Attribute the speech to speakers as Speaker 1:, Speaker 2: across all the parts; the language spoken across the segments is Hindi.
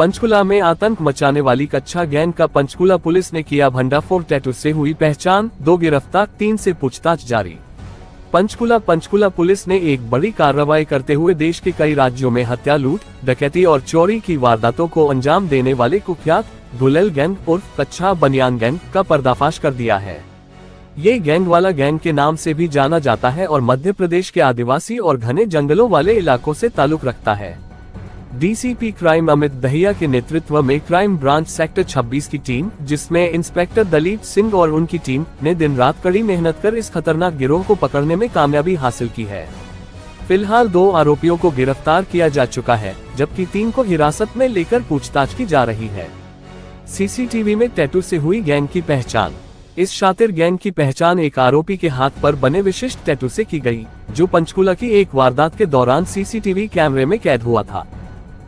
Speaker 1: पंचकुला में आतंक मचाने वाली कच्छा गैंग का पंचकुला पुलिस ने किया भंडाफोड़। टैटू से हुई पहचान, 2 गिरफ्तार, 3 से पूछताछ जारी। पंचकुला पुलिस ने एक बड़ी कार्रवाई करते हुए देश के कई राज्यों में हत्या, लूट, डकैती और चोरी की वारदातों को अंजाम देने वाले कुख्यात गुलेल गैंग उर्फ कच्छा बनियान गैंग का पर्दाफाश कर दिया है। ये गैंग वाला गैंग के नाम से भी जाना जाता है और मध्य प्रदेश के आदिवासी और घने जंगलों वाले इलाकों से ताल्लुक रखता है। डीसीपी क्राइम अमित दहिया के नेतृत्व में क्राइम ब्रांच सेक्टर 26 की टीम, जिसमें इंस्पेक्टर दलीप सिंह और उनकी टीम ने दिन रात कड़ी मेहनत कर इस खतरनाक गिरोह को पकड़ने में कामयाबी हासिल की है। फिलहाल 2 आरोपियों को गिरफ्तार किया जा चुका है, जबकि 3 को हिरासत में लेकर पूछताछ की जा रही है। सीसीटीवी में टैटू से हुई गैंग की पहचान। इस शातिर गैंग की पहचान एक आरोपी के हाथ पर बने विशिष्ट टैटू से की गई, जो पंचकुला की एक वारदात के दौरान सीसीटीवी कैमरे में कैद हुआ था।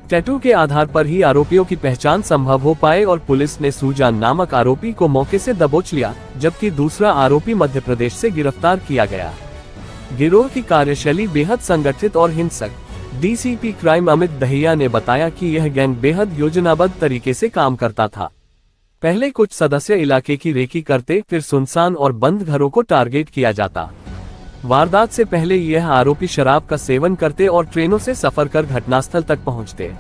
Speaker 1: टैटू के आधार पर ही आरोपियों की पहचान संभव हो पाए और पुलिस ने सुजान नामक आरोपी को मौके से दबोच लिया, जबकि दूसरा आरोपी मध्य प्रदेश से गिरफ्तार किया गया। गिरोह की कार्यशैली बेहद संगठित और हिंसक। डीसीपी क्राइम अमित दहिया ने बताया कि यह गैंग बेहद योजनाबद्ध तरीके से काम करता था। पहले कुछ सदस्य इलाके की रेकी करते, फिर सुनसान और बंद घरों को टारगेट किया जाता। वारदात से पहले यह आरोपी शराब का सेवन करते और ट्रेनों से सफर कर घटनास्थल तक पहुंचते।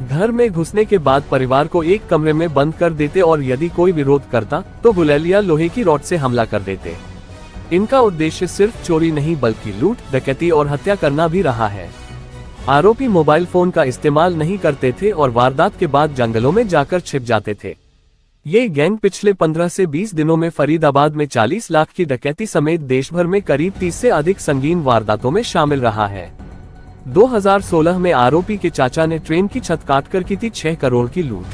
Speaker 1: घर में घुसने के बाद परिवार को एक कमरे में बंद कर देते और यदि कोई विरोध करता तो गुलेल या लोहे की रॉड से हमला कर देते। इनका उद्देश्य सिर्फ चोरी नहीं बल्कि लूट, डकैती और हत्या करना भी रहा है। आरोपी मोबाइल फोन का इस्तेमाल नहीं करते थे और वारदात के बाद जंगलों में जाकर छिप जाते थे। ये गैंग पिछले 15 से 20 दिनों में फरीदाबाद में 40 लाख की डकैती समेत देश भर में करीब 30 से अधिक संगीन वारदातों में शामिल रहा है। 2016 में आरोपी के चाचा ने ट्रेन की छत काटकर की थी 6 करोड़ की लूट।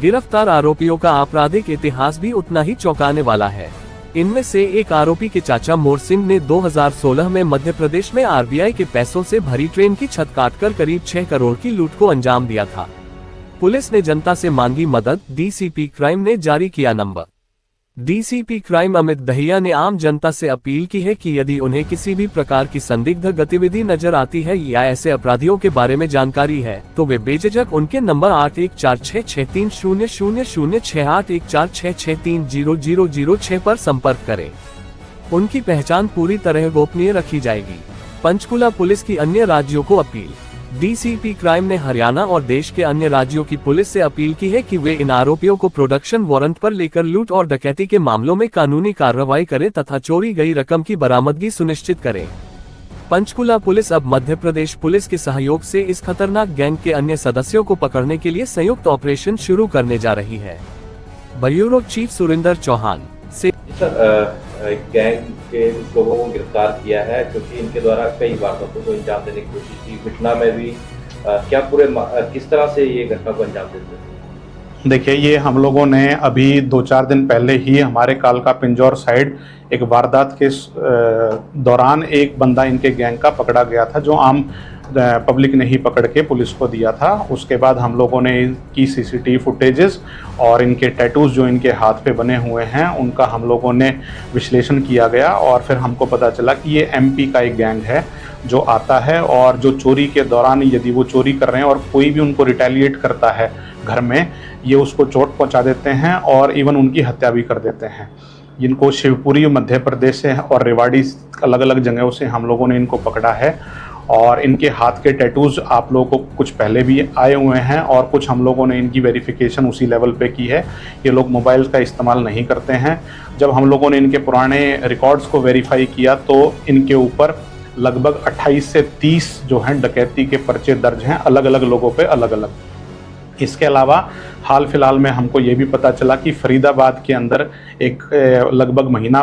Speaker 1: गिरफ्तार आरोपियों का आपराधिक इतिहास भी उतना ही चौंकाने वाला है। इनमें से एक आरोपी के चाचा मोर सिंह ने 2016 में मध्य प्रदेश में आरबीआई के पैसों से भरी ट्रेन की छत काटकर करीब 6 करोड़ की लूट को अंजाम दिया था। पुलिस ने जनता से मांगी मदद, डीसीपी क्राइम ने जारी किया number. DCP crime Amit Dahiya ने आम जनता से अपील की है कि यदि उन्हें किसी भी प्रकार की संदिग्ध गतिविधि नजर आती है या ऐसे अपराधियों के बारे में जानकारी है तो वे बेझिझक उनके नंबर 81466300068146630006 पर संपर्क करें। उनकी पहचान पूरी तरह गोपनीय रखी जाएगी। पंचकुला पुलिस की अन्य राज्यों को अपील। डीसीपी क्राइम ने हरियाणा और देश के अन्य राज्यों की पुलिस से अपील की है कि वे इन आरोपियों को प्रोडक्शन वारंट पर लेकर लूट और डकैती के मामलों में कानूनी कार्रवाई करें तथा चोरी गई रकम की बरामदगी सुनिश्चित करें। पंचकुला पुलिस अब मध्य प्रदेश पुलिस के सहयोग से इस खतरनाक गैंग के अन्य सदस्यों को पकड़ने के लिए संयुक्त ऑपरेशन शुरू करने जा रही है। ब्यूरो चीफ सुरिंदर चौहान से
Speaker 2: गैंग के लोगों को गिरफ्तार किया है, क्योंकि इनके द्वारा कई वारदातों को अंजाम देने की कोशिश की। घटना में भी क्या पूरे किस तरह से ये घटना को अंजाम देते हैं?
Speaker 3: देखिए, ये हम लोगों ने अभी 2-4 दिन पहले ही हमारे कालका पिंजौर साइड एक वारदात के दौरान एक बंदा इनके गैंग का पकड़ा गया था, जो आम पब्लिक ने ही पकड़ के पुलिस को दिया था। उसके बाद हम लोगों ने इनकी सीसीटीवी फुटेजेस और इनके टैटूज जो इनके हाथ पे बने हुए हैं उनका हम लोगों ने विश्लेषण किया गया और फिर हमको पता चला कि ये एमपी का एक गैंग है जो आता है और जो चोरी के दौरान यदि वो चोरी कर रहे हैं और कोई भी उनको रिटेलिएट करता है घर में, ये उसको चोट पहुंचा देते हैं और इवन उनकी हत्या भी कर देते हैं। जिनको शिवपुरी मध्य प्रदेश से और रेवाड़ी अलग अलग जगहों से हम लोगों ने इनको पकड़ा है और इनके हाथ के टैटूज आप लोगों को कुछ पहले भी आए हुए हैं और कुछ हम लोगों ने इनकी वेरिफिकेशन उसी लेवल पे की है। ये लोग मोबाइल का इस्तेमाल नहीं करते हैं। जब हम लोगों ने इनके पुराने रिकॉर्ड्स को वेरीफाई किया तो इनके ऊपर लगभग 28 से 30 जो हैं डकैती के पर्चे दर्ज हैं, अलग अलग लोगों पे अलग अलग। इसके अलावा हाल फिलहाल में हमको ये भी पता चला कि फरीदाबाद के अंदर एक लगभग महीना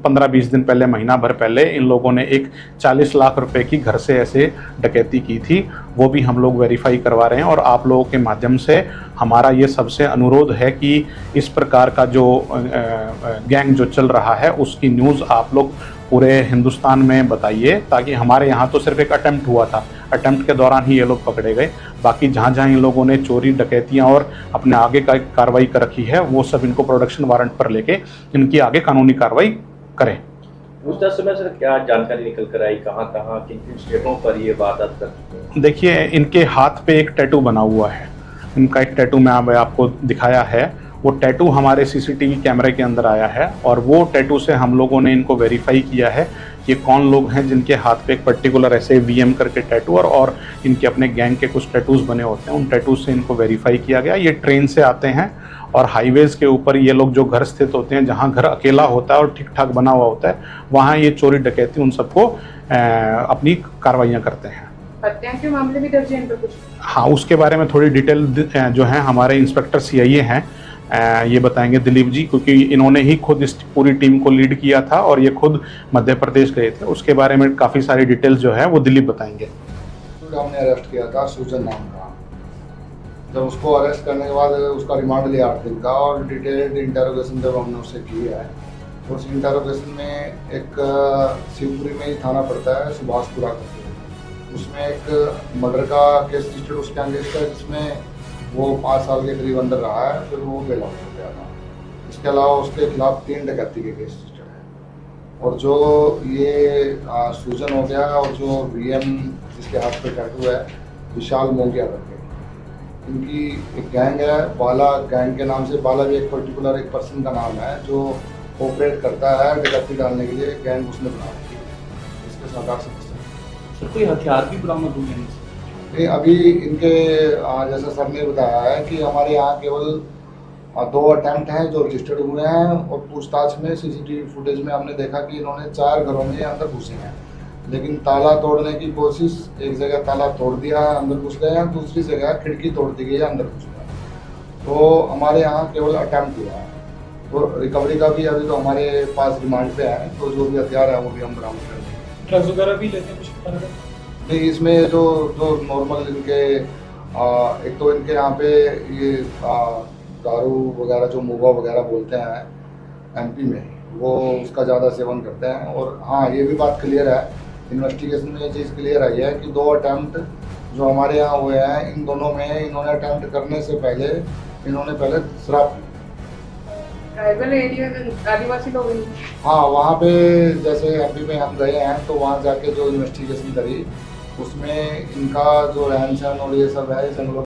Speaker 3: 15-20 दिन पहले, महीना भर पहले इन लोगों ने एक 40 लाख रुपए की घर से ऐसे डकैती की थी। वो भी हम लोग वेरीफाई करवा रहे हैं और आप लोगों के माध्यम से हमारा ये सबसे अनुरोध है कि इस प्रकार का जो गैंग जो चल रहा है उसकी न्यूज़ आप लोग पूरे हिंदुस्तान में बताइए, ताकि हमारे यहाँ तो सिर्फ एक अटेम्प्ट हुआ था, अटेम्प्ट के दौरान ही ये लोग पकड़े गए। बाकी जहाँ जहाँ इन लोगों ने चोरी, डकैतियाँ और अपने आगे का कार्रवाई कर रखी है वो सब इनको प्रोडक्शन वारंट पर लेके इनकी आगे कानूनी कार्रवाई करें।
Speaker 2: पूछताछ समय सर क्या जानकारी निकल कर आई, कहाँ किन किन स्टेटों पर ये वारदात कर चुके हैं?
Speaker 3: देखिए, इनके हाथ पे एक टैटू बना हुआ है इनका एक टैटू मैं आपको दिखाया है, वो टैटू हमारे सीसीटीवी कैमरे के अंदर आया है और वो टैटू से हम लोगों ने इनको वेरीफाई किया है ये कौन लोग हैं जिनके हाथ पे एक पर्टिकुलर ऐसे वीएम करके टैटू और इनके अपने गैंग के कुछ टैटूज बने होते हैं, उन टैटूज से इनको वेरीफाई किया गया। ये ट्रेन से आते हैं और हाईवेज के ऊपर ये लोग जो घर स्थित होते हैं, जहाँ घर अकेला होता है और ठीक ठाक बना हुआ होता है, वहाँ ये चोरी डकैती उन सबको अपनी कार्रवाइयाँ करते हैं।
Speaker 4: हत्या के मामले भी दर्ज है इन पर कुछ?
Speaker 3: हाँ, उसके बारे में थोड़ी डिटेल जो है हमारे इंस्पेक्टर सीआईए हैं ये बताएंगे, दिलीप जी, क्योंकि इन्होंने ही खुद इस पूरी टीम को लीड किया था और ये खुद मध्य प्रदेश गए थे। उसके बारे में काफ़ी सारी डिटेल्स जो है वो दिलीप बताएंगे।
Speaker 5: तो हमने अरेस्ट किया था सूजन नाम का। जब उसको अरेस्ट करने के बाद उसका रिमांड लिया 8 दिन का और डिटेल्ड इंटरोगेशन जब हमने उससे की है तो उस इंटरोगेशन में एक शिवपुरी में ही थाना पड़ता है सुभाषपुरा करके, उसमें एक मर्डर का केस रजिस्टर्ड उसके अगेंस्ट है जिसमें वो 5 साल के करीब अंदर रहा है, फिर वो बेल आउट हो गया था। इसके अलावा उसके खिलाफ 3 डकैती के केस रजिस्टर्ड है। और जो ये सूजन हो गया और जो वीएम जिसके हाथ पे टैटू है विशाल मोगिया करके, इनकी एक गैंग है बाला, गैंग के नाम से बाला भी एक पर्टिकुलर एक पर्सन का नाम है जो ऑपरेट करता है डकैती डालने के लिए, गैंग उसने बना रखी है। इसके 7-8 सदस्य।
Speaker 6: सर कोई हथियार भी बरामद हुए हैं?
Speaker 5: नहीं, अभी इनके जैसा सर ने बताया है कि हमारे यहाँ केवल 2 अटैम्प्ट हैं जो रजिस्टर्ड हुए हैं और पूछताछ में सीसीटीवी फुटेज में हमने देखा कि इन्होंने 4 घरों में अंदर घुसे हैं, लेकिन ताला तोड़ने की कोशिश, एक जगह ताला तोड़ दिया है अंदर घुस गए हैं, दूसरी जगह खिड़की तोड़ दी गई है अंदर घुस गए। तो हमारे यहाँ केवल अटैम्प्ट हुआ है। तो रिकवरी का भी अभी तो हमारे पास रिमांड पे है, तो जो भी हथियार है वो भी हम बरामद कर देंगे।
Speaker 6: ड्रग्स वगैरह भी लेते हैं कुछ पता है?
Speaker 5: नहीं, इसमें जो नॉर्मल इनके एक तो इनके यहाँ पे ये दारू वगैरह जो मुगा वगैरह बोलते हैं एमपी में, वो उसका ज़्यादा सेवन करते हैं। और हाँ, ये भी बात क्लियर है, इन्वेस्टिगेशन में ये चीज़ क्लियर आई है कि 2 अटैम्प्ट जो हमारे यहाँ हुए हैं, इन दोनों में इन्होंने अटैम्प्ट करने से पहले इन्होंने शराब पी।
Speaker 4: ट्राइबल एरिया आदिवासी लोग हैं।
Speaker 5: हाँ, वहाँ पे जैसे एमपी में हम गए हैं तो वहाँ जाके जो इन्वेस्टिगेशन करी उसमें इनका जो रहन सहन और ये सब है, जंगलों